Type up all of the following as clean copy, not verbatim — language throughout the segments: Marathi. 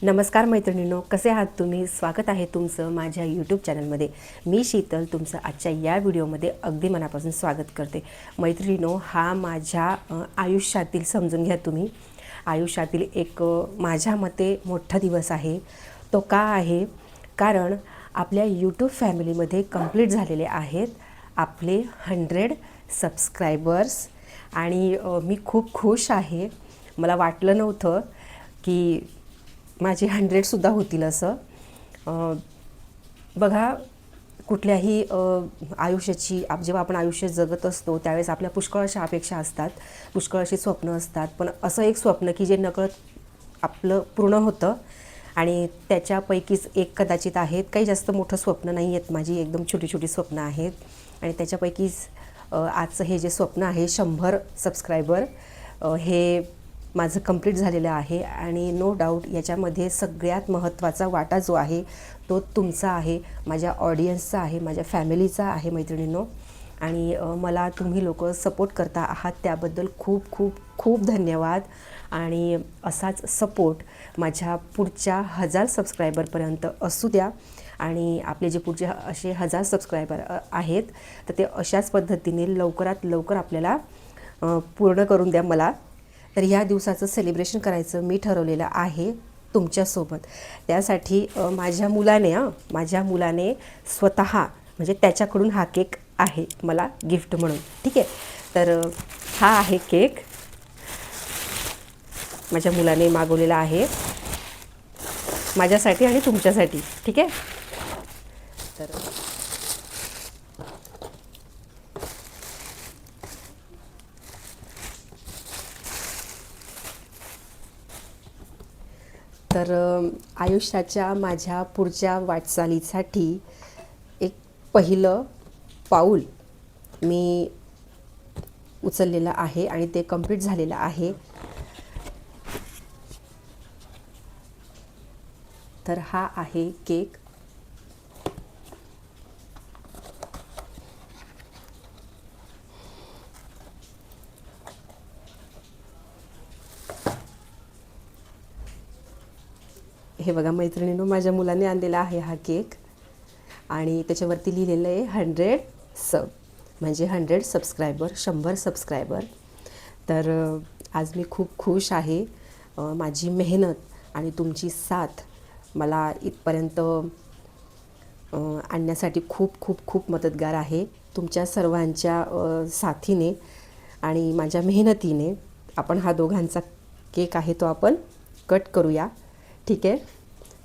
नमस्कार मैत्रिणींनो, कसे आहात तुम्ही? स्वागत आहे तुमचं माझ्या यूट्यूब चॅनलमध्ये. मी शीतल तुमचं आजच्या या व्हिडिओमध्ये अगदी मनापासून स्वागत करते. मैत्रिणींनो, हा माझ्या आयुष्यातील, समजून घ्या तुम्ही, आयुष्यातील एक माझ्या मते मोठा दिवस आहे. तो का आहे? कारण आपल्या यूट्यूब फॅमिलीमध्ये कंप्लीट झालेले आहेत आपले 100 सबस्क्रायबर्स आणि मी खूप खुश आहे. मला वाटलं नव्हतं की माझे 100सुद्धा होतील असं. बघा, कुठल्याही आयुष्याची जेव्हा आपण आयुष्य जगत असतो त्यावेळेस आपल्या पुष्कळ अशा अपेक्षा असतात, पुष्कळ अशी स्वप्न असतात. पण असं एक स्वप्न की जे नकळत आपलं पूर्ण होतं आणि त्याच्यापैकीच एक कदाचित आहेत. काही जास्त मोठं स्वप्न नाही आहेत माझी, एकदम छोटी छोटी स्वप्न आहेत. आणि त्याच्यापैकीच आजचं हे जे स्वप्न आहे 100 सबस्क्रायबर, हे माझं कंप्लीट झालेलं आहे. आणि नो डाऊट याच्यामध्ये सगळ्यात महत्त्वाचा वाटा जो आहे तो तुमचा आहे, माझ्या ऑडियन्सचा आहे, माझ्या फॅमिलीचा आहे मैत्रिणींनो. आणि मला तुम्ही लोक सपोर्ट करता आहात त्याबद्दल खूप खूप खूप धन्यवाद. आणि असाच सपोर्ट माझ्या पुढच्या 1000 सबस्क्रायबरपर्यंत असू द्या. आणि आपले जे पुढचे असे 1000 सबस्क्रायबर आहेत तर ते अशाच पद्धतीने लवकरात लवकर आपल्याला पूर्ण करून द्या मला. तर ह्या दिवसाचं सेलिब्रेशन करायचं मी ठरवलेलं आहे तुमच्यासोबत. त्यासाठी माझ्या मुलाने स्वतः, म्हणजे त्याच्याकडून हा केक आहे मला गिफ्ट म्हणून. ठीक आहे, तर हा आहे केक माझ्या मुलाने मागवलेला आहे माझ्यासाठी आणि तुमच्यासाठी. ठीक आहे, तर आयुष्याच्या माझ्या पुढच्या वाटचालीसाठी एक पहिलं पाऊल मी उचललेलं आहे आणि ते कंप्लीट झालेलं आहे. तर हा आहे केक. हे बघा मैत्रिणींनो, माझ्या मुलाने आणलेला आहे हा केक आणि त्याच्यावरती लिहिलेलं आहे 100 सब, म्हणजे 100 सबस्क्रायबर, 100 सबस्क्रायबर. तर आज मी खूप खुश आहे. माझी मेहनत आणि तुमची साथ मला इथपर्यंत आणण्यासाठी खूप खूप खूप मदतगार आहे. तुमच्या सर्वांच्या साथीने आणि माझ्या मेहनतीने आपण हा दोघांचा केक आहे तो आपण कट करूया. ठीक आहे,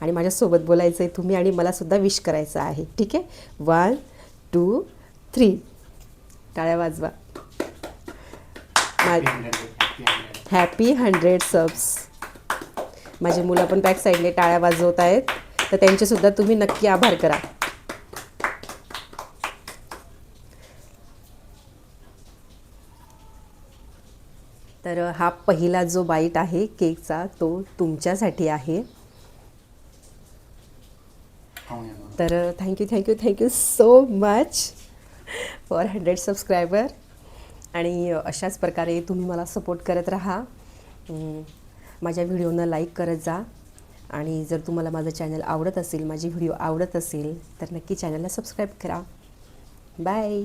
आणि माझ्यासोबत बोलायचं आहे तुम्ही आणि मलासुद्धा विश करायचं आहे. ठीक आहे, 1 2 3 टाळ्या वाजवा. हॅपी 100 सबस. माझे मुलं पण बॅक साईडने टाळ्या वाजवत आहेत, तर त्यांचेसुद्धा तुम्ही नक्की आभार करा. तर हा पहिला जो बाईट आहे केकचा तो तुमच्यासाठी आहे. तर thank you so much for 100 subscriber. आणि अशाच प्रकारे तुम्ही मला सपोर्ट करत राहा. माझ्या व्हिडिओनं लाईक करत जा. आणि जर तुम्हाला माझं चॅनल आवडत असेल, माझी व्हिडिओ आवडत असेल तर नक्की चॅनलला सबस्क्राईब करा. बाय.